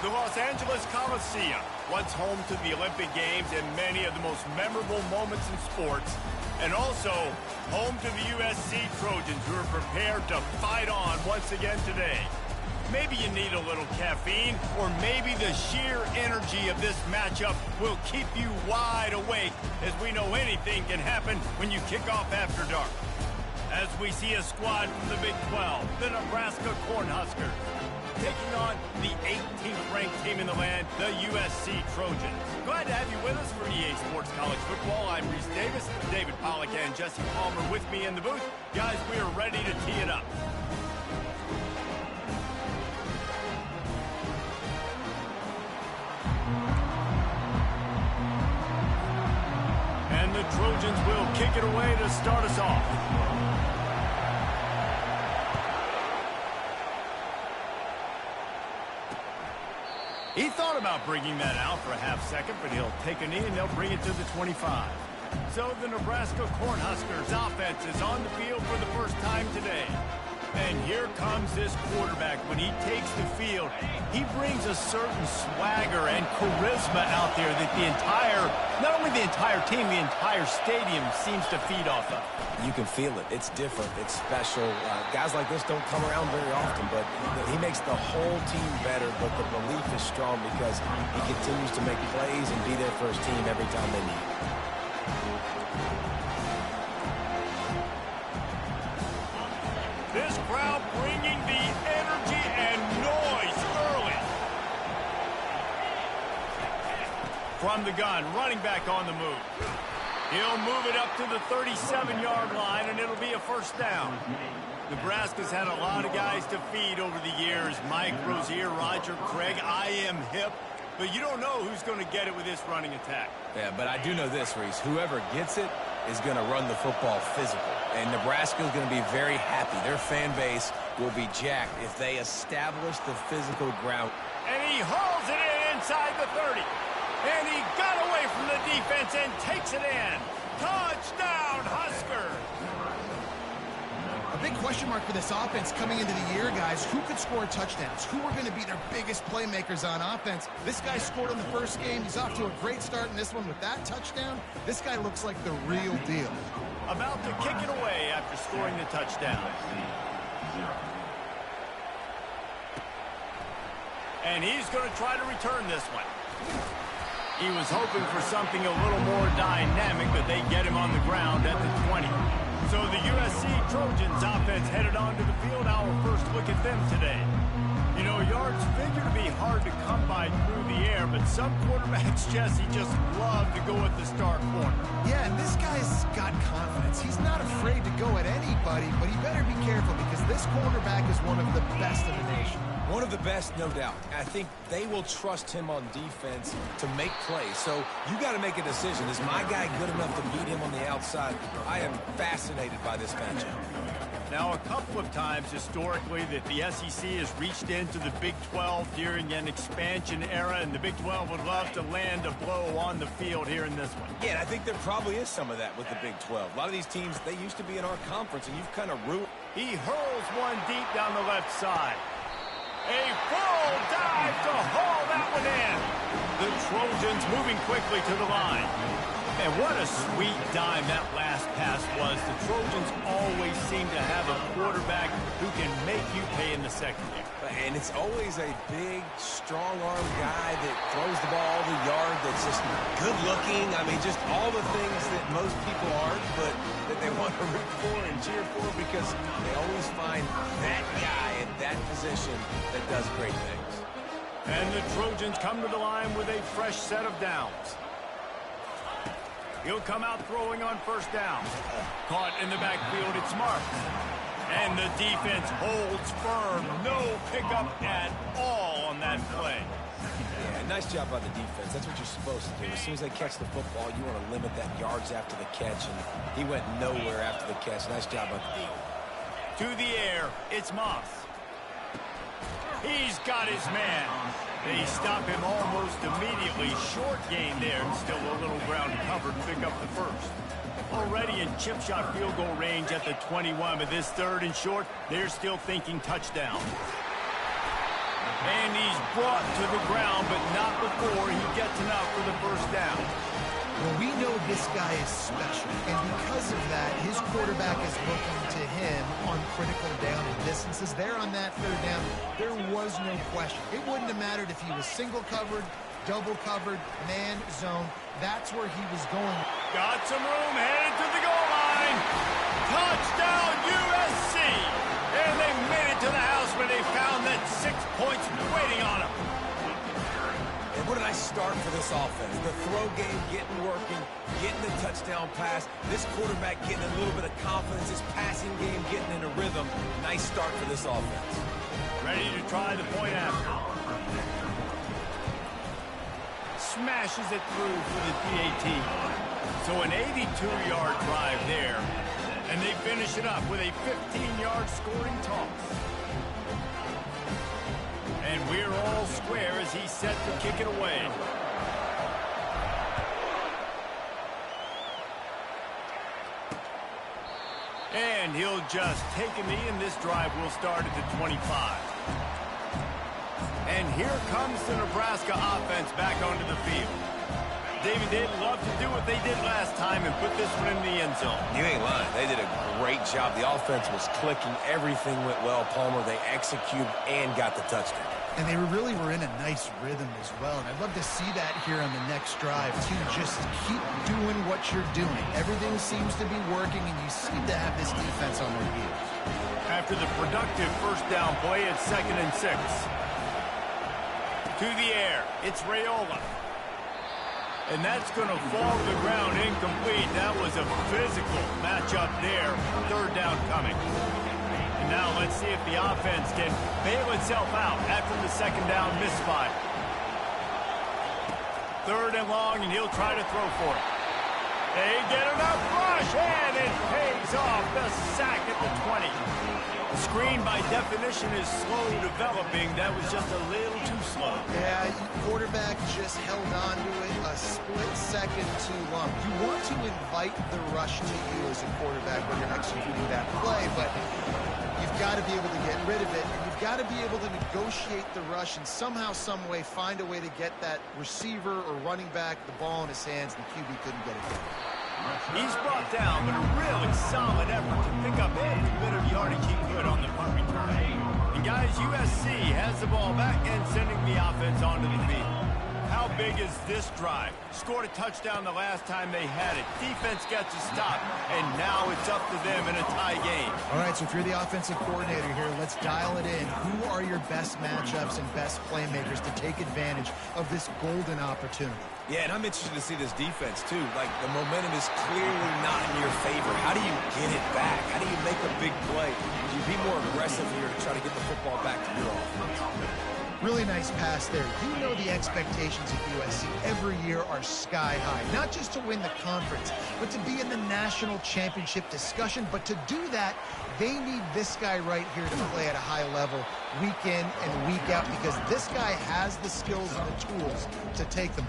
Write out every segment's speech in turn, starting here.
The Los Angeles Coliseum, once home to the Olympic Games and many of the most memorable moments in sports, and also home to the USC Trojans, who are prepared to fight on once again today. Maybe you need a little caffeine, or maybe the sheer energy of this matchup will keep you wide awake, as we know anything can happen when you kick off after dark. As we see a squad from the Big 12, the Nebraska Cornhuskers, taking on the 18th ranked team in the land, the USC Trojans. Glad to have you with us for EA Sports College Football. I'm Reese Davis, David Pollack and Jesse Palmer with me in the booth. Guys, we are ready to tee it up. And the Trojans will kick it away to start us off. He thought about bringing that out for a half second, but he'll take a knee and they'll bring it to the 25. So the Nebraska Cornhuskers offense is on the field for the first time today. And here comes this quarterback. When he takes the field, he brings a certain swagger and charisma out there that not only the entire team, the entire stadium seems to feed off of. You can feel it. It's different. It's special. Guys like this don't come around very often, but he makes the whole team better, but the belief is strong because he continues to make plays and be there for his team every time they need. This crowd bringing the energy and noise early. From the gun, running back on the move. He'll move it up to the 37-yard line, and it'll be a first down. Nebraska's had a lot of guys to feed over the years. Mike Rozier, Roger Craig, I am hip. But you don't know who's going to get it with this running attack. Yeah, but I do know this, Reese. Whoever gets it is going to run the football physical. And Nebraska is going to be very happy. Their fan base will be jacked if they establish the physical ground. And he hauls it in inside the 30. And he got away from the defense and takes it in. Touchdown, Husker! A big question mark for this offense coming into the year, guys. Who could score touchdowns? Who are going to be their biggest playmakers on offense? This guy scored in the first game. He's off to a great start in this one with that touchdown. This guy looks like the real deal. About to kick it away after scoring the touchdown. And he's going to try to return this one. He was hoping for something a little more dynamic, but they get him on the ground at the 20. So the USC Trojans offense headed onto the field. Our first look at them today. You know, yards figure to be hard to come by through the air, but some quarterbacks, Jesse, just love to go at the star corner. Yeah, and this guy's got confidence. He's not afraid to go at anybody, but he better be careful because this quarterback is one of the best in the nation. One of the best, no doubt. I think they will trust him on defense to make plays. So you got to make a decision. Is my guy good enough to beat him on the outside? I am fascinated by this matchup. Now, a couple of times historically that the SEC has reached into the Big 12 during an expansion era, and the Big 12 would love to land a blow on the field here in this one. Yeah, and I think there probably is some of that with the Big 12. A lot of these teams, they used to be in our conference, and you've kind of ruined. He hurls one deep down the left side. A full dive to haul that one in. The Trojans moving quickly to the line. And what a sweet dime that last pass was. The Trojans always seem to have a quarterback who can make you pay in the secondary. And it's always a big, strong-arm guy that throws the ball the yard, that's just good-looking. I mean, just all the things that most people aren't, but that they want to root for and cheer for because they always find that guy in that position that does great things. And the Trojans come to the line with a fresh set of downs. He'll come out throwing on first down. Caught in the backfield, it's marked. And the defense holds firm. No pickup at all on that play. Yeah, nice job by the defense. That's what you're supposed to do. As soon as they catch the football, you want to limit that yards after the catch. And he went nowhere after the catch. Nice job by the defense. To the air, it's Moss. He's got his man. They stop him almost immediately. Short gain there, and still a little ground covered to pick up the first. Already in chip shot field goal range at the 21, but this third and short, they're still thinking touchdown. And he's brought to the ground, but not before he gets enough for the first down. Well, we know this guy is special, and because of that, his quarterback is looking to him on critical down and distances. There on that third down, there was no question. It wouldn't have mattered if he was single covered, double covered, man, zone. That's where he was going. Got some room, headed to the goal line. Touchdown, USC! And they made it to the house where they found that 6 points waiting on them. And what a nice start for this offense. The throw game getting working, getting the touchdown pass. This quarterback getting a little bit of confidence. His passing game getting in a rhythm. Nice start for this offense. Ready to try the point after. Smashes it through for the PAT. So an 82-yard drive there. And they finish it up with a 15-yard scoring toss. And we're all square as he's set to kick it away. And he'll just take a knee, and this drive will start at the 25. And here comes the Nebraska offense back onto the field. David, they'd love to do what they did last time and put this one in the end zone. You ain't lying. They did a great job. The offense was clicking. Everything went well, Palmer. They executed and got the touchdown. And they really were in a nice rhythm as well. And I'd love to see that here on the next drive, too. Just keep doing what you're doing. Everything seems to be working, and you seem to have this defense on their heels. After the productive first down play, it's 2nd and 6. To the air, it's Raiola. And that's going to fall to the ground incomplete. That was a physical matchup there. Third down coming. And now let's see if the offense can bail itself out after the second down misfire. 3rd and long, and he'll try to throw for it. They get enough rush, and it pays off. The sack at the 20. The screen, by definition, is slow developing. That was just a little too slow. Yeah, quarterback just held on to it a split second too long. You want to invite the rush to you as a quarterback when you're executing that play, but you've got to be able to get rid of it, and you've got to be able to negotiate the rush and somehow, some way find a way to get that receiver or running back the ball in his hands, and the QB couldn't get it done. He's brought down, but a really solid effort to pick up every bit of yardage he could on the punt return. And guys, USC has the ball back and sending the offense onto the field. How big is this drive? Scored a touchdown the last time they had it. Defense gets a stop, and now it's up to them in a tie game. All right, so if you're the offensive coordinator here, let's dial it in. Who are your best matchups and best playmakers to take advantage of this golden opportunity? Yeah, and I'm interested to see this defense, too. Like, the momentum is clearly not in your favor. How do you get it back? How do you make a big play? Do you be more aggressive here to try to get the football back to your offense? Really nice pass there. You know the expectations of USC every year are sky high. Not just to win the conference, but to be in the national championship discussion. But to do that, they need this guy right here to play at a high level week in and week out, because this guy has the skills and the tools to take them.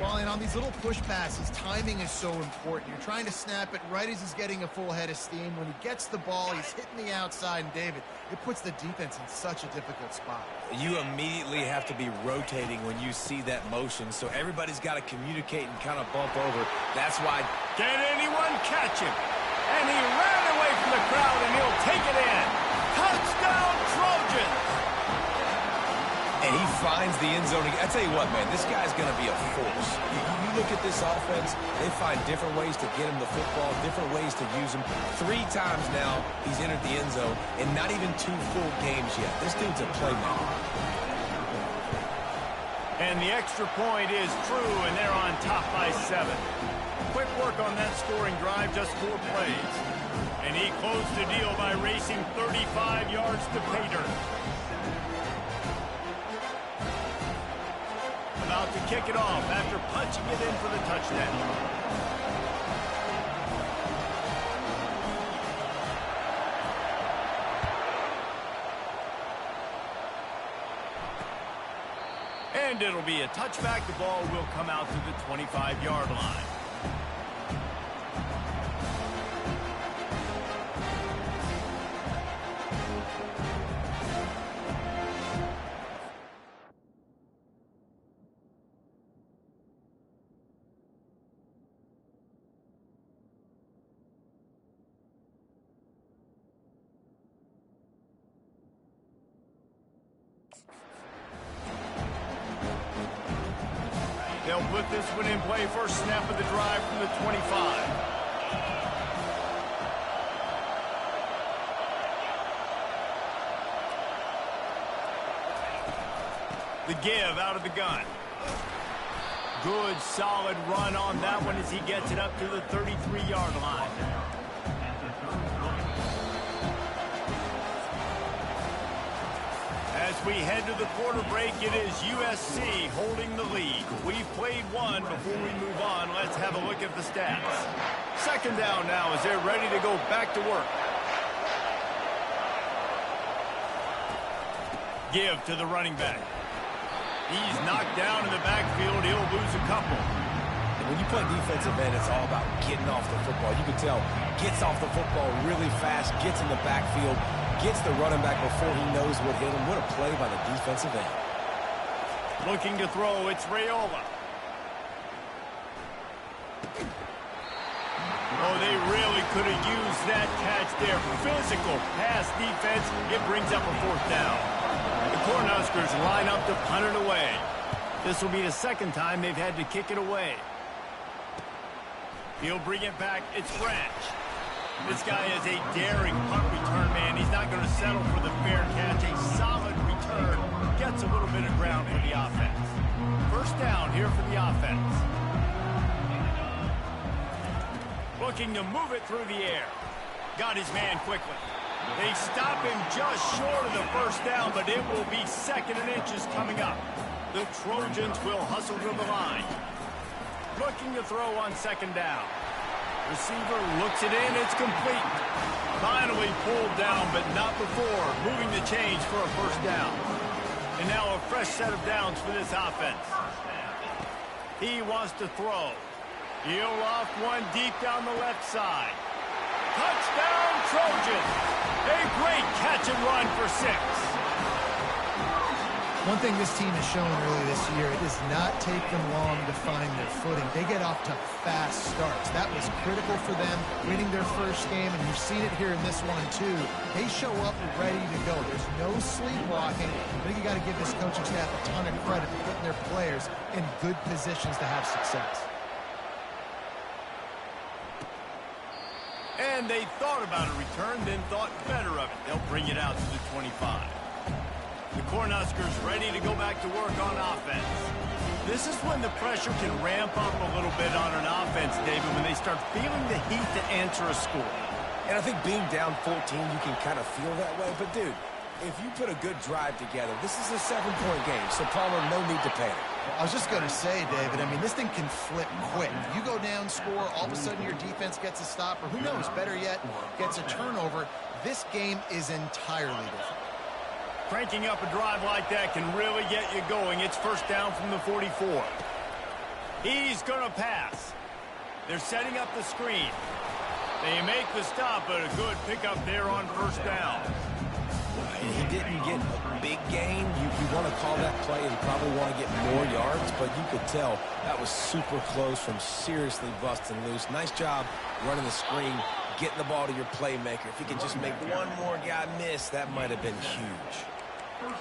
Well, and on these little push passes, timing is so important. You're trying to snap it right as he's getting a full head of steam. When he gets the ball, he's hitting the outside, and David, it puts the defense in such a difficult spot. You immediately have to be rotating when you see that motion, so everybody's got to communicate and kind of bump over. That's why. Can anyone catch him? And he ran away from the crowd, and he'll take it in. Touchdown, Trojans! And he finds the end zone. I tell you what, man, this guy's going to be a force. You look at this offense, they find different ways to get him the football, different ways to use him. 3 times now he's entered the end zone, and not even 2 full games yet. This dude's a playmaker. And the extra point is true, and they're on top by 7. Quick work on that scoring drive, just 4 plays. And he closed the deal by racing 35 yards to pay dirt. About to kick it off after punching it in for the touchdown. And it'll be a touchback. The ball will come out to the 25-yard line. They'll put this one in play. First snap of the drive from the 25. The give out of the gun. Good, solid run on that one as he gets it up to the 33-yard line. As we head to the quarter break, it is USC holding the lead. We've played one. Before we move on, let's have a look at the stats. Second down now as they're ready to go back to work. Give to the running back. He's knocked down in the backfield. He'll lose a couple. And when you play defensive end, it's all about getting off the football. You can tell, gets off the football really fast, gets in the backfield, gets the running back before he knows what hit him. What a play by the defensive end. Looking to throw, it's Raiola. Oh, they really could have used that catch there. Physical pass defense. It brings up a fourth down. The Cornhuskers line up to punt it away. This will be the second time they've had to kick it away. He'll bring it back. It's Branch. This guy is a daring punt return man. He's not going to settle for the fair catch. A solid return. Gets a little bit of ground for the offense. First down here for the offense. Looking to move it through the air. Got his man quickly. They stop him just short of the first down, but it will be second and inches coming up. The Trojans will hustle to the line. Looking to throw on second down. Receiver looks it in. It's complete. Finally pulled down, but not before moving the chains for a first down. And now a fresh set of downs for this offense. He wants to throw. He'll loft one deep down the left side. Touchdown, Trojans! A great catch and run for 6. One thing this team has shown early this year, it does not take them long to find their footing. They get off to fast starts. That was critical for them, winning their first game, and you've seen it here in this one, too. They show up ready to go. There's no sleepwalking. I think you got to give this coaching staff a ton of credit for putting their players in good positions to have success. And they thought about a return, then thought better of it. They'll bring it out to the 25. The Cornhuskers ready to go back to work on offense. This is when the pressure can ramp up a little bit on an offense, David, when they start feeling the heat to answer a score. And I think being down 14, you can kind of feel that way. But, dude, if you put a good drive together, this is a 7-point game, so Palmer, no need to panic. I was just going to say, David, I mean, this thing can flip quick. You go down, score, all of a sudden your defense gets a stop, or who knows, better yet, gets a turnover. This game is entirely different. Cranking up a drive like that can really get you going. It's first down from the 44. He's going to pass. They're setting up the screen. They make the stop, but a good pickup there on first down. He didn't get a big gain. You want to call that play and probably want to get more yards, but you could tell that was super close from seriously busting loose. Nice job running the screen, getting the ball to your playmaker. If he could just make one more guy miss, that might have been huge.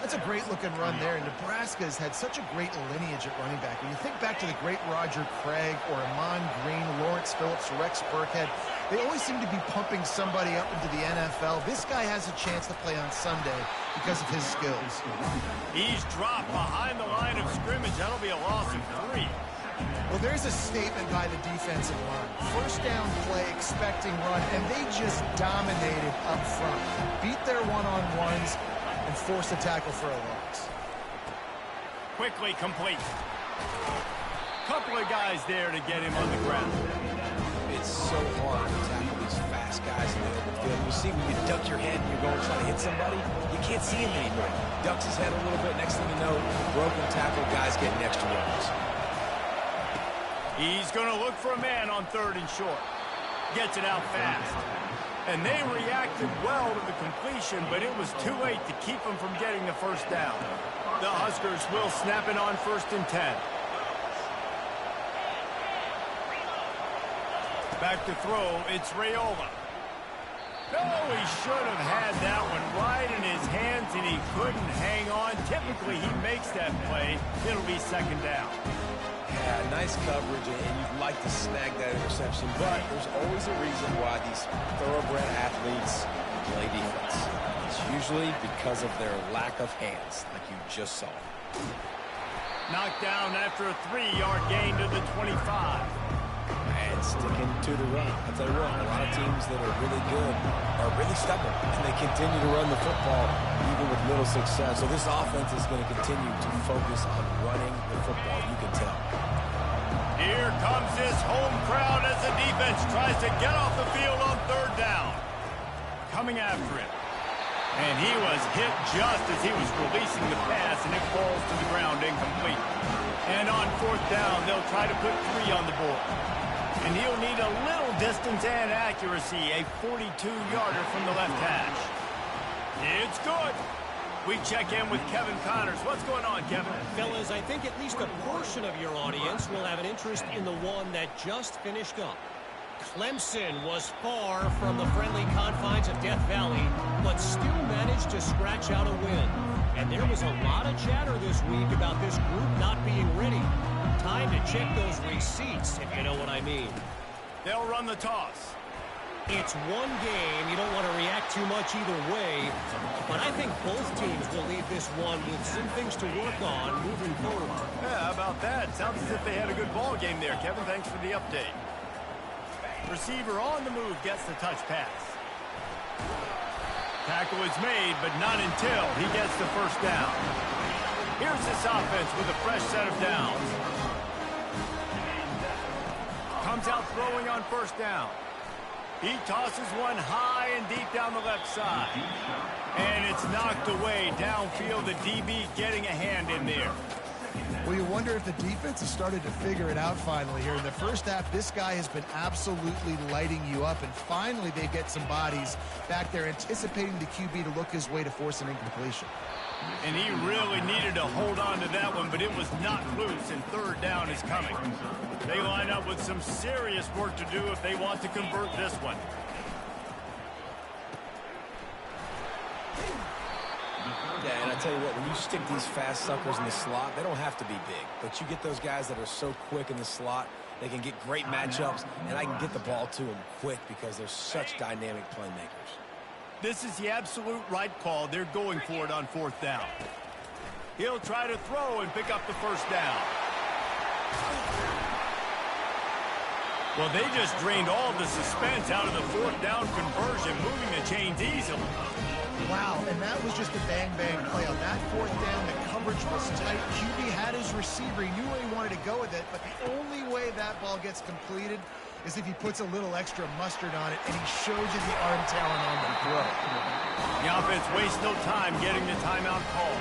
That's a great-looking run there. Nebraska has had such a great lineage at running back. When you think back to the great Roger Craig or Amon Green, Lawrence Phillips, Rex Burkhead, they always seem to be pumping somebody up into the NFL. This guy has a chance to play on Sunday because of his skills. He's dropped behind the line of scrimmage. That'll be a loss of 3. Well, there's a statement by the defensive line. First down play, expecting run, and they just dominated up front. Beat their one-on-ones and forced a tackle for a loss. Quickly complete. Couple of guys there to get him on the ground. It's so hard to tackle these fast guys in the open field. You see when you duck your head and you're going to try to hit somebody, you can't see him anymore. Ducks his head a little bit. Next thing you know, broken tackle, guys getting extra yards. He's going to look for a man on 3rd and short. Gets it out fast. And they reacted well to the completion, but it was too late to keep them from getting the first down. The Huskers will snap it on 1st and 10. Back to throw, it's Raiola. No, he should have had that one right in his hands, and he couldn't hang on. Typically, he makes that play. It'll be second down. Yeah, nice coverage, and you'd like to snag that interception, but there's always a reason why these thoroughbred athletes play defense. It's usually because of their lack of hands, like you just saw. Knocked down after a 3-yard gain to the 25. And sticking to the run. I'll tell you what, a lot of teams that are really good are really stubborn, and they continue to run the football even with little success. So this offense is going to continue to focus on running the football, you can tell. Here comes this home crowd as the defense tries to get off the field on third down. Coming after him. And he was hit just as he was releasing the pass, and it falls to the ground incomplete. And on fourth down, they'll try to put 3 on the board. And he'll need a little distance and accuracy, a 42-yarder from the left hash. It's good. We check in with Kevin Connors. What's going on, Kevin? Fellas, I think at least a portion of your audience will have an interest in the one that just finished up. Clemson was far from the friendly confines of Death Valley, but still managed to scratch out a win. And there was a lot of chatter this week about this group not being ready. Time to check those receipts, if you know what I mean. They'll run the toss. It's one game. You don't want to react too much either way. But I think both teams will leave this one with some things to work on moving forward. Yeah, how about that? Sounds as if they had a good ball game there, Kevin. Thanks for the update. Receiver on the move gets the touch pass. Tackle is made, but not until he gets the first down. Here's this offense with a fresh set of downs. Comes out throwing on first down. He tosses one high and deep down the left side. And it's knocked away downfield. The DB getting a hand in there. Well, you wonder if the defense has started to figure it out finally here. In the first half, this guy has been absolutely lighting you up, and finally they get some bodies back there anticipating the QB to look his way to force an incompletion. And he really needed to hold on to that one, but it was not loose, and third down is coming. They line up with some serious work to do if they want to convert this one. Yeah, and I tell you what, when you stick these fast suckers in the slot, they don't have to be big. But you get those guys that are so quick in the slot, they can get great matchups, and I can get the ball to them quick because they're such dynamic playmakers. This is the absolute right call. They're going for it on fourth down. He'll try to throw and pick up the first down. Well, they just drained all the suspense out of the fourth down conversion, moving the chains easily. Wow, and that was just a bang-bang play. On that fourth down, the coverage was tight. QB had his receiver. He knew where he wanted to go with it, but the only way that ball gets completed is if he puts a little extra mustard on it, and he shows you the arm talent on the throw. The offense wastes no time getting the timeout call.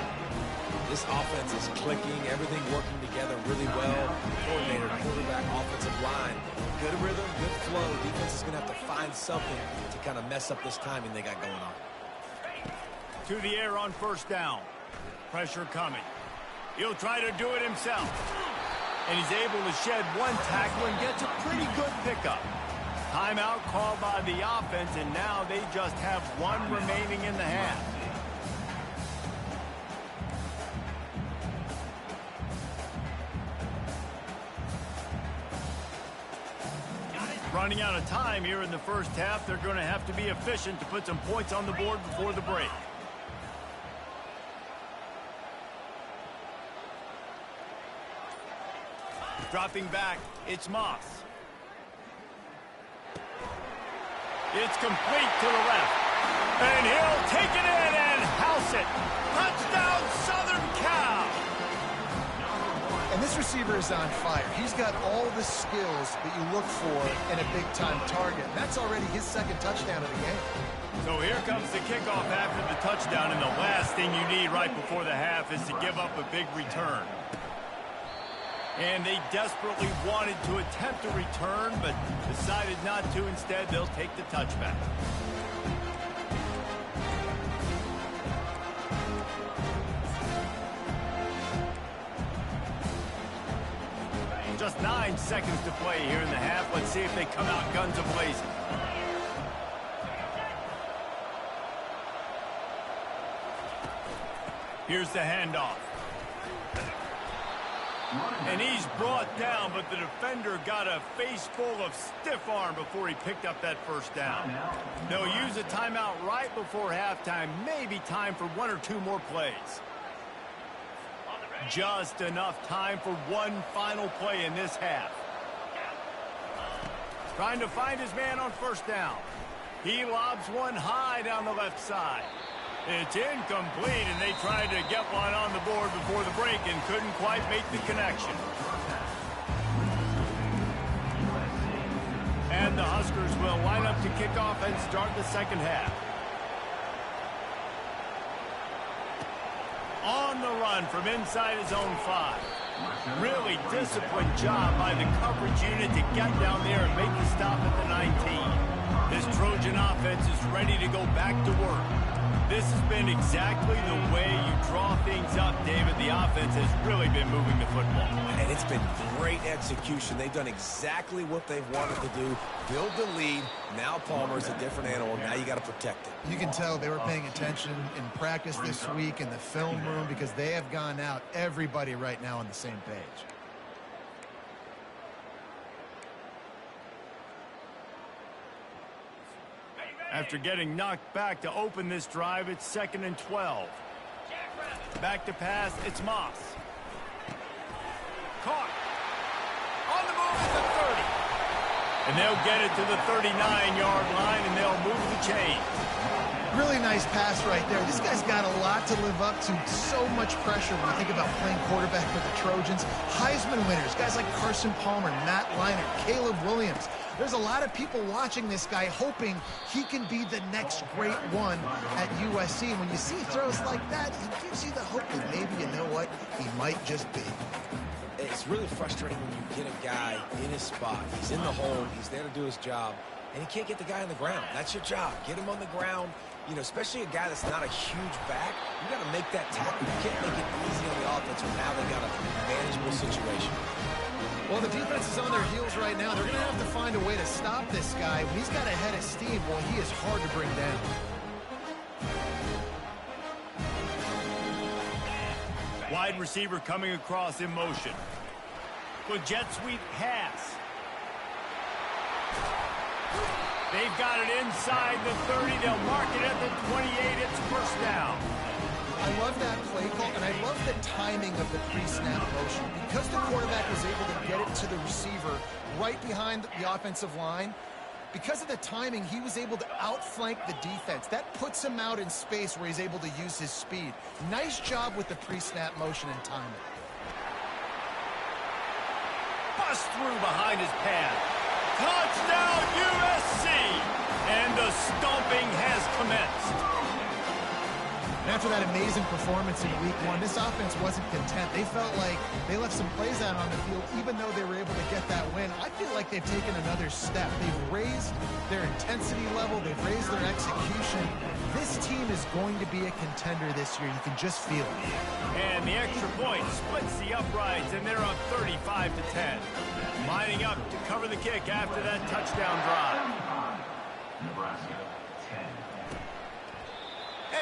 This offense is clicking, everything working together really well. Coordinator, quarterback, offensive line, good rhythm, good flow. Defense is going to have to find something to kind of mess up this timing they got going on. To the air on first down. Pressure coming. He'll try to do it himself. And he's able to shed one tackle and gets a pretty good pickup. Timeout called by the offense, and now they just have one remaining in the half. Running out of time here in the first half. They're going to have to be efficient to put some points on the board before the break. Dropping back, it's Moss. It's complete to the left. And he'll take it in and house it. Touchdown, Southern Cal. And this receiver is on fire. He's got all the skills that you look for in a big-time target. That's already his second touchdown of the game. So here comes the kickoff after the touchdown, and the last thing you need right before the half is to give up a big return. And they desperately wanted to attempt a return, but decided not to. Instead, they'll take the touchback. Just 9 seconds to play here in the half. Let's see if they come out guns a-blazing. Here's the handoff. And he's brought down, but the defender got a face full of stiff arm before he picked up that first down. They'll use a timeout right before halftime. Maybe time for 1 or 2 more plays. Just enough time for one final play in this half. Trying to find his man on first down. He lobs one high down the left side. It's incomplete, and they tried to get one on the board before the break and couldn't quite make the connection. And the Huskers will line up to kick off and start the second half. On the run from inside his own 5. Really disciplined job by the coverage unit to get down there and make the stop at the 19. This Trojan offense is ready to go back to work. This has been exactly the way you draw things up, David. The offense has really been moving the football. And it's been great execution. They've done exactly what they've wanted to do. Build the lead. Now Palmer's a different animal. Now you got to protect it. You can tell they were paying attention in practice this week in the film room because they have gone out, everybody right now on the same page. After getting knocked back to open this drive, it's 2nd and 12. Back to pass, it's Moss. Caught. On the move at the 30. And they'll get it to the 39-yard line, and they'll move the chain. Really nice pass right there. This guy's got a lot to live up to. So much pressure when you think about playing quarterback for the Trojans. Heisman winners, guys like Carson Palmer, Matt Leinart, Caleb Williams. There's a lot of people watching this guy hoping he can be the next great one at USC. And when you see throws like that, it gives you the hope that maybe, you know what, he might just be. It's really frustrating when you get a guy in his spot. He's in the hole. He's there to do his job. And he can't get the guy on the ground. That's your job. Get him on the ground. You know, especially a guy that's not a huge back. You got to make that tackle. You can't make it easy on the offense when now they got a manageable situation. Well, the defense is on their heels right now. They're going to have to find a way to stop this guy. When he's got a head of steam, well, he is hard to bring down. Wide receiver coming across in motion. With jet sweep pass. They've got it inside the 30. They'll mark it at the 28. It's first down. I love that play call, and I love the timing of the pre-snap motion. Because the quarterback was able to get it to the receiver right behind the offensive line, because of the timing, he was able to outflank the defense. That puts him out in space where he's able to use his speed. Nice job with the pre-snap motion and timing. Bust through behind his pad. Touchdown, USC! And the stomping has commenced. After that amazing performance in Week 1, this offense wasn't content. They felt like they left some plays out on the field, even though they were able to get that win. I feel like they've taken another step. They've raised their intensity level. They've raised their execution. This team is going to be a contender this year. You can just feel it. And the extra point splits the uprights, and they're up 35-10. Lining up to cover the kick after that touchdown drive. Nebraska, 10.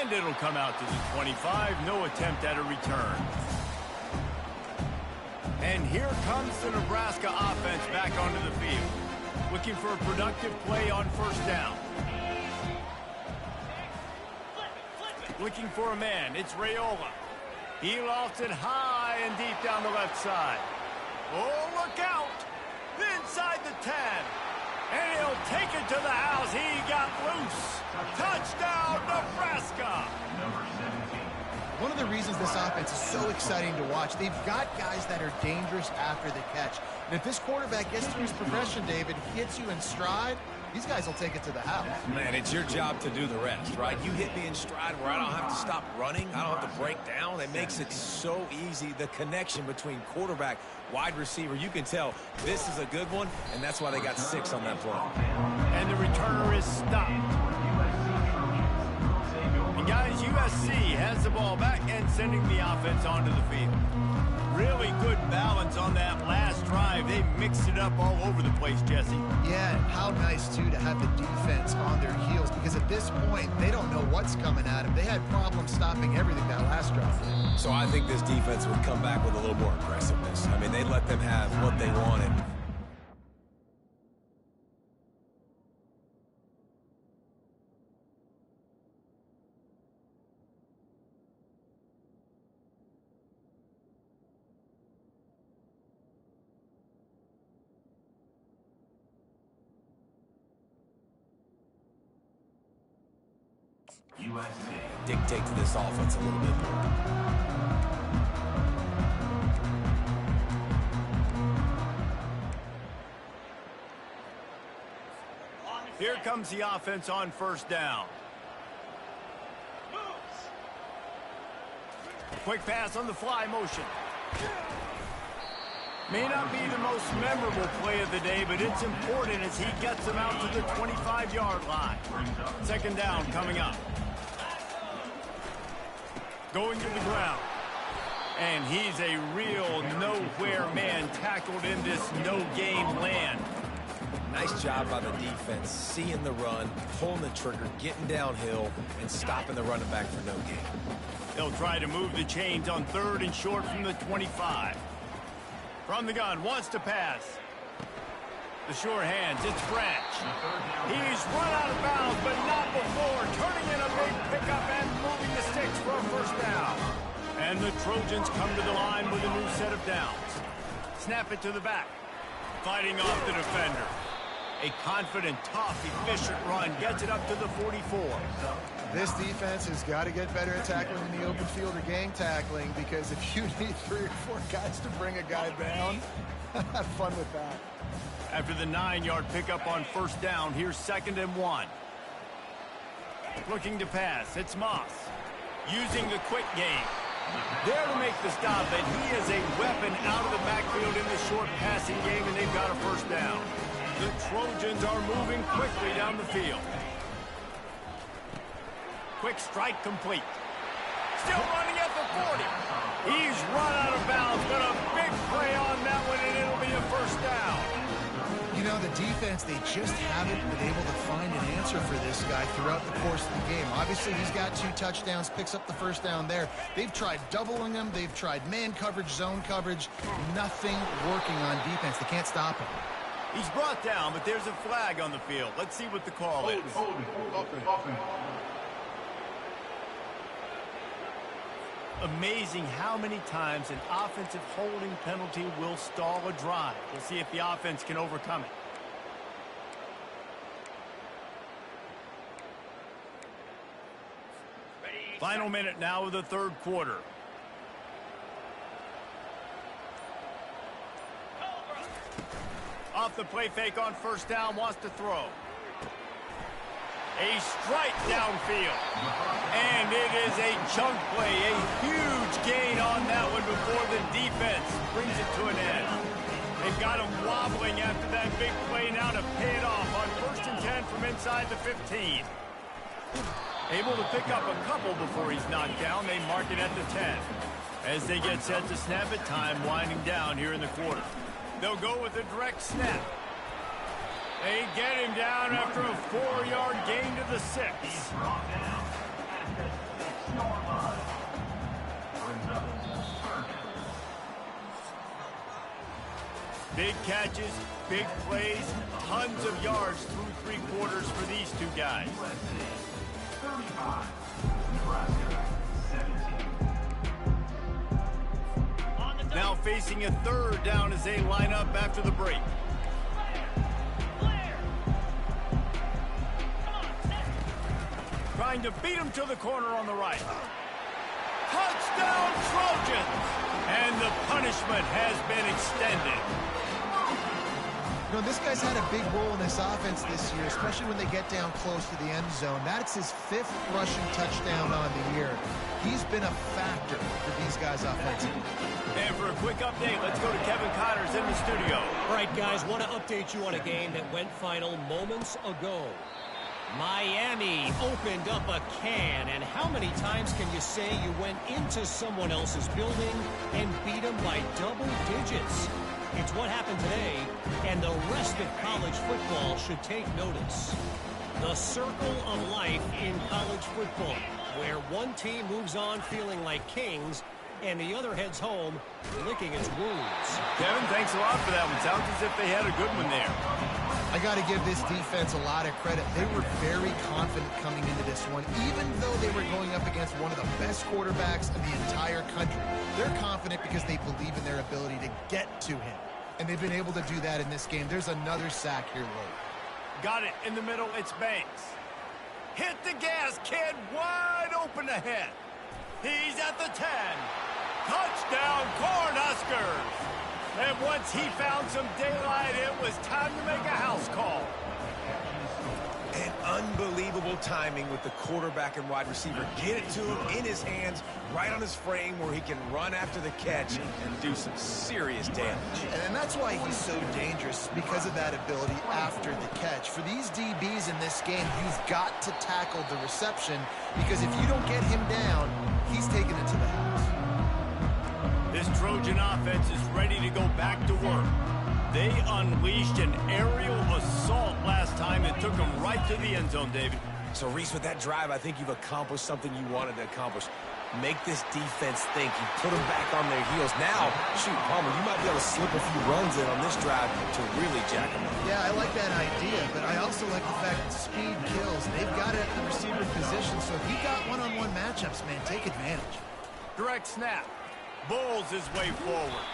And it'll come out to the 25. No attempt at a return. And here comes the Nebraska offense back onto the field. Looking for a productive play on first down. Looking for a man. It's Raiola. He lofts it high and deep down the left side. Oh, look out. Inside the 10. And he'll take it to the house. He got loose. Touchdown, Nebraska. Number 17. One of the reasons this offense is so exciting to watch, they've got guys that are dangerous after the catch. And if this quarterback gets through his progression, David, hits you in stride, these guys will take it to the house. Man, it's your job to do the rest, right? You hit me in stride where I don't have to stop running. I don't have to break down. It makes it so easy. The connection between quarterback, wide receiver, you can tell this is a good one, and that's why they got 6 on that play. And the returner is stopped. And guys, you USC has the ball back and sending the offense onto the field. Really good balance on that last drive. They mixed it up all over the place, Jesse. Yeah, and how nice, too, to have the defense on their heels, because at this point, they don't know what's coming at them. They had problems stopping everything that last drive. So I think this defense would come back with a little more aggressiveness. I mean, they let them have what they wanted. USC. Dictates this offense a little bit more. Here comes the offense on first down. Quick pass on the fly motion. May not be the most memorable play of the day, but it's important as he gets them out to the 25-yard line. Second down coming up. Going to the ground. And he's a real nowhere man tackled in this no-game land. Nice job by the defense, seeing the run, pulling the trigger, getting downhill, and stopping the running back for no gain. They'll try to move the chains on third and short from the 25. From the gun, wants to pass. The sure hands, it's Branch. He's run out of bounds, but not before. Turning in a big pickup and moving the sticks for a first down. And the Trojans come to the line with a new set of downs. Snap it to the back. Fighting off the defender. A confident, tough, efficient run gets it up to the 44. This defense has got to get better at tackling in the open field or gang tackling, because if you need 3 or 4 guys to bring a guy down, have fun with that. After the 9-yard pickup on first down, here's 2nd and 1. Looking to pass, it's Moss. Using the quick game. There to make the stop, and he is a weapon out of the backfield in the short passing game, and they've got a first down. The Trojans are moving quickly down the field. Quick strike complete. Still running at the 40. He's run out of bounds, but a big play on that one, and it'll be a first down. You know, the defense, they just haven't been able to find an answer for this guy throughout the course of the game. Obviously, he's got 2 touchdowns, picks up the first down there. They've tried doubling him. They've tried man coverage, zone coverage. Nothing working on defense. They can't stop him. He's brought down, but there's a flag on the field. Let's see what the call is. Amazing how many times an offensive holding penalty will stall a drive. We'll see if the offense can overcome it. Final minute now of the third quarter. Off the play fake on first down, wants to throw. A strike downfield. And it is a chunk play, a huge gain on that one before the defense brings it to an end. They've got him wobbling after that big play now to pay it off on 1st and 10 from inside the 15. Able to pick up a couple before he's knocked down. They mark it at the 10. As they get set to snap it, time winding down here in the quarter. They'll go with a direct snap. They get him down after a 4-yard gain to the 6. Big catches, big plays, tons of yards through 3 quarters for these two guys. 35, Nebraska 17. Now facing a 3rd down as they line up after the break. Trying to beat him to the corner on the right. Touchdown Trojans! And the punishment has been extended. You know, this guy's had a big role in this offense this year, especially when they get down close to the end zone. That's his 5th rushing touchdown on the year. He's been a factor for these guys offensively. And for a quick update, let's go to Kevin Connors in the studio. All right, guys, want to update you on a game that went final moments ago. Miami opened up a can, and how many times can you say you went into someone else's building and beat them by double digits? It's what happened today, and the rest of college football should take notice. The circle of life in college football, where one team moves on feeling like kings, and the other heads home licking its wounds. Kevin, thanks a lot for that one. Sounds as if they had a good one there. I got to give this defense a lot of credit. They were very confident coming into this one, even though they were going up against one of the best quarterbacks in the entire country. They're confident because they believe in their ability to get to him, and they've been able to do that in this game. There's another sack here late. Got it in the middle. It's Banks. Hit the gas, kid. Wide open ahead. He's at the 10. Touchdown, Cornhuskers. And once he found some daylight, it was time to make a house call. And unbelievable timing with the quarterback and wide receiver. Get it to him in his hands, right on his frame where he can run after the catch and do some serious damage. And that's why he's so dangerous, because of that ability after the catch. For these DBs in this game, you've got to tackle the reception, because if you don't get him down, he's taking it to the house. This Trojan offense is ready to go back to work. They unleashed an aerial assault last time that took them right to the end zone, David. So, Reese, with that drive, I think you've accomplished something you wanted to accomplish. Make this defense think. You put them back on their heels. Now, shoot, Palmer, you might be able to slip a few runs in on this drive to really jack them up. Yeah, I like that idea, but I also like the fact that speed kills. They've got it at the receiver position, so if you got one-on-one matchups, man, take advantage. Direct snap. Bulls his way forward.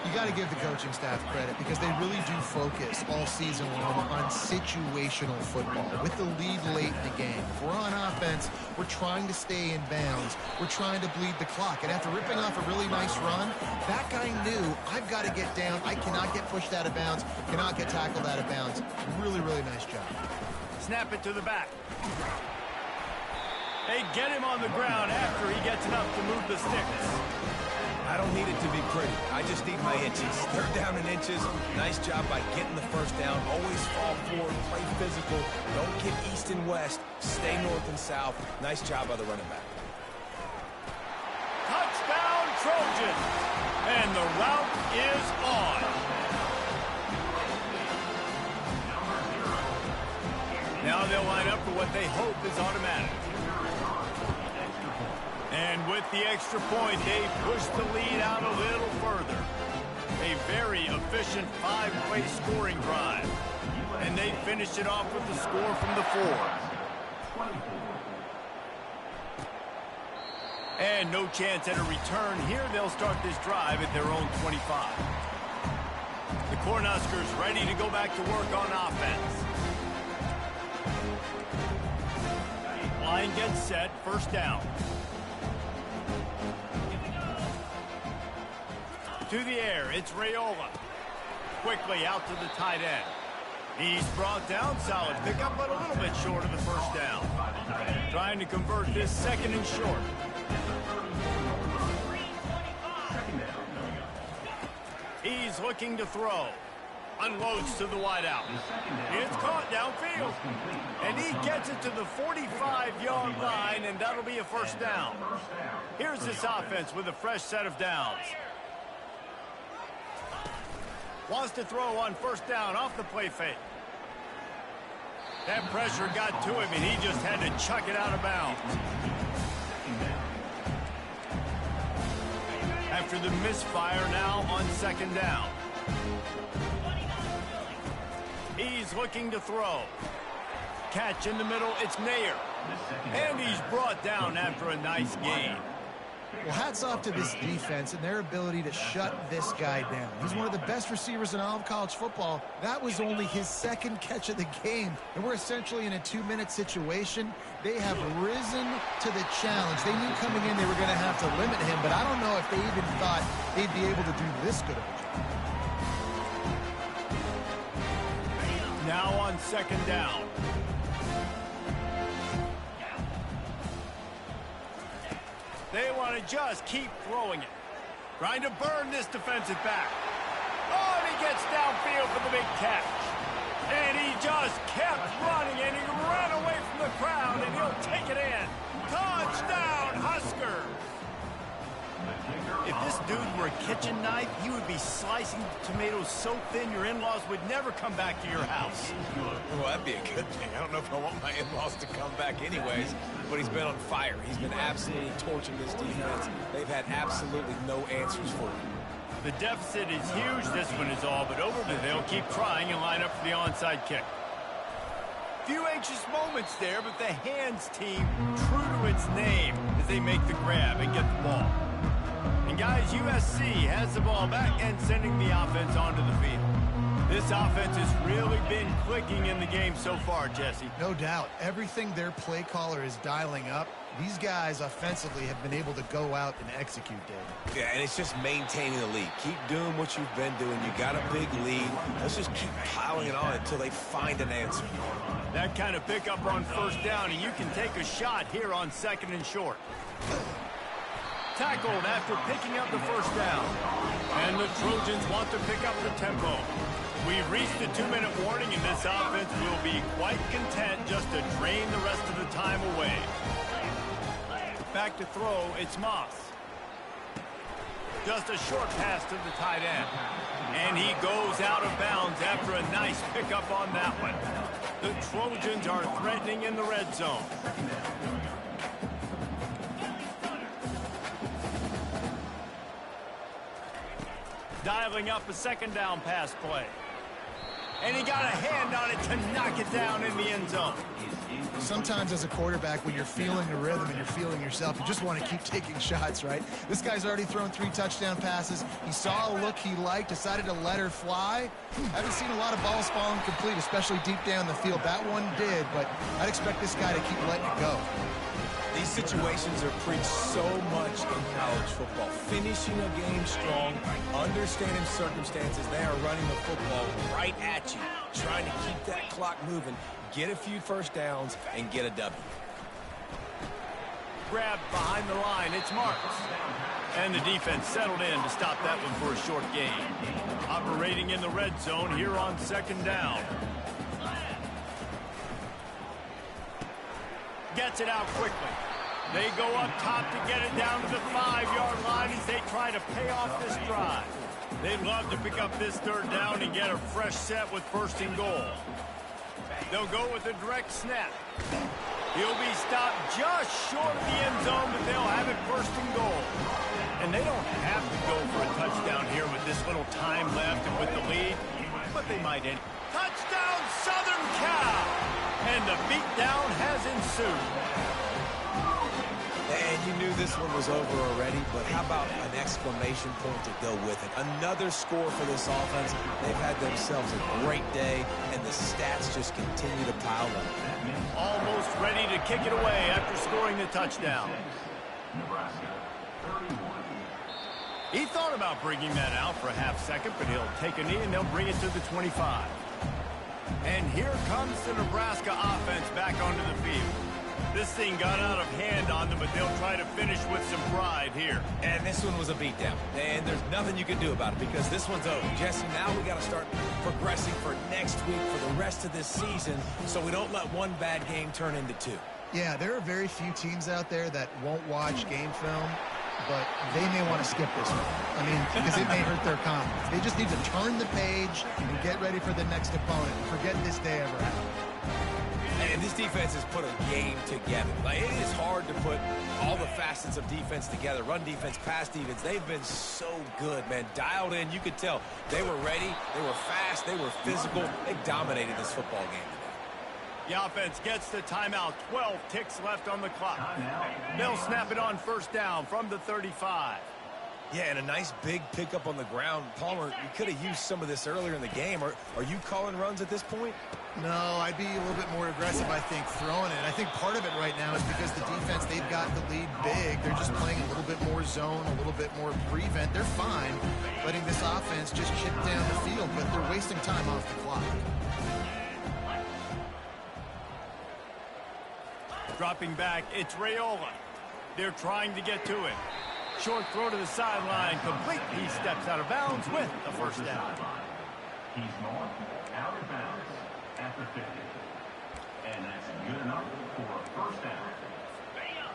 You got to give the coaching staff credit, because they really do focus all season long on situational football. With the lead late in the game, if we're on offense, we're trying to stay in bounds. We're trying to bleed the clock. And after ripping off a really nice run, that guy knew, I've got to get down. I cannot get pushed out of bounds, cannot get tackled out of bounds. Really, really nice job. Snap it to the back. They get him on the ground after he gets enough to move the sticks. I don't need it to be pretty. I just need my inches. Third down in inches. Nice job by getting the first down. Always fall forward, play physical. Don't get east and west. Stay north and south. Nice job by the running back. Touchdown, Trojans. And the route is on. Now they'll line up for what they hope is automatic. And with the extra point, they push the lead out a little further. A very efficient five-play scoring drive. And they finish it off with the score from the 4. And no chance at a return here. They'll start this drive at their own 25. The Cornhuskers ready to go back to work on offense. Line gets set, first down. To the air, it's Raiola. Quickly out to the tight end. He's brought down, solid pickup, but a little bit short of the first down. Trying to convert this second and short. He's looking to throw. Unloads to the wideout. It's caught downfield. And he gets it to the 45-yard line, and that'll be a first down. Here's this offense with a fresh set of downs. Wants to throw on first down off the play fake. That pressure got to him, and he just had to chuck it out of bounds. After the misfire, now on second down. He's looking to throw. Catch in the middle, it's Nair. And he's brought down after a nice gain. Well, hats off to this defense and their ability to shut this guy down. He's one of the best receivers in all of college football. That was only his second catch of the game, and we're essentially in a 2-minute situation. They have risen to the challenge. They knew coming in they were going to have to limit him, but I don't know if they even thought they'd be able to do this good of a job. Now on second down. They want to just keep throwing it. Trying to burn this defensive back. Oh, and he gets downfield for the big catch. And he just kept running, and he ran away from the crowd, and he'll take it in. Touchdown, Husker! If this dude were a kitchen knife, he would be slicing tomatoes so thin your in-laws would never come back to your house. Well, that'd be a good thing. I don't know if I want my in-laws to come back anyways, but he's been on fire. He's been absolutely torching this defense. They've had absolutely no answers for him. The deficit is huge, this one is all but over, but they'll keep trying and line up for the onside kick. Few anxious moments there, but the hands team, true to its name, as they make the grab and get the ball. And guys, USC has the ball back and sending the offense onto the field. This offense has really been clicking in the game so far, Jesse. No doubt. Everything their play caller is dialing up, these guys offensively have been able to go out and execute, Dave. Yeah, and it's just maintaining the lead. Keep doing what you've been doing. You got a big lead. Let's just keep piling it on until they find an answer. That kind of pickup on first down, and you can take a shot here on 2nd and short. Tackled after picking up the first down. And the Trojans want to pick up the tempo. We've reached the 2-minute warning, and this offense will be quite content just to drain the rest of the time away. Back to throw, it's Moss. Just a short pass to the tight end. And he goes out of bounds after a nice pickup on that one. The Trojans are threatening in the red zone. Dialing up a 2nd down pass play. And he got a hand on it to knock it down in the end zone. Sometimes as a quarterback, when you're feeling the rhythm and you're feeling yourself, you just want to keep taking shots, right? This guy's already thrown 3 touchdown passes. He saw a look he liked, decided to let her fly. Haven't seen a lot of balls falling complete, especially deep down the field. That one did, but I'd expect this guy to keep letting it go. These situations are preached so much in college football. Finishing a game strong, understanding circumstances. They are running the football right at you, trying to keep that clock moving, get a few first downs, and get a W. Grab behind the line, it's Marks. And the defense settled in to stop that one for a short gain. Operating in the red zone here on 2nd down. Gets it out quickly. They go up top to get it down to the 5-yard line as they try to pay off this drive. They'd love to pick up this 3rd down and get a fresh set with 1st and goal. They'll go with a direct snap. He'll be stopped just short of the end zone, but they'll have it 1st and goal. And they don't have to go for a touchdown here with this little time left and with the lead, but they might end. Touchdown, Southern Cal! And the beatdown has ensued. And you knew this one was over already, but how about an exclamation point to go with it? Another score for this offense. They've had themselves a great day, and the stats just continue to pile up. Almost ready to kick it away after scoring the touchdown. Nebraska, 31. He thought about bringing that out for a half second, but he'll take a knee and they'll bring it to the 25. And here comes the Nebraska offense back onto the field. This thing got out of hand on them, but they'll try to finish with some pride here. And this one was a beatdown. And there's nothing you can do about it because this one's over. Jesse, now we got to start progressing for next week for the rest of this season so we don't let one bad game turn into 2. Yeah, there are very few teams out there that won't watch game film, but they may want to skip this one. I mean, because it may hurt their confidence. They just need to turn the page and get ready for the next opponent. Forget this day ever happened. And this defense has put a game together. Like, it is hard to put all the facets of defense together. Run defense, pass defense. They've been so good, man. Dialed in. You could tell they were ready. They were fast. They were physical. They dominated this football game today. The offense gets the timeout. 12 ticks left on the clock. They'll snap it on 1st down from the 35. Yeah, and a nice big pickup on the ground. Palmer, you could have used some of this earlier in the game. Are you calling runs at this point? No, I'd be a little bit more aggressive, I think, throwing it. I think part of it right now is because the defense, they've got the lead big. They're just playing a little bit more zone, a little bit more prevent. They're fine letting this offense just chip down the field, but they're wasting time off the clock. Dropping back, it's Raiola. They're trying to get to it. Short throw to the sideline, complete. He steps out of bounds with the 1st down. He's north, out of bounds. at the 50. And that's good enough for a first down.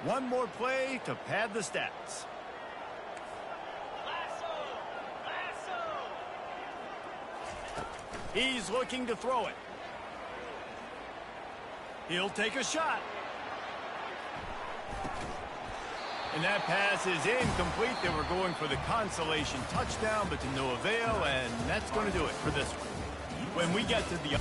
One more play to pad the stats. He's looking to throw it. He'll take a shot. And that pass is incomplete. They were going for the consolation touchdown, but to no avail, and that's going to do it for this one. When we get to the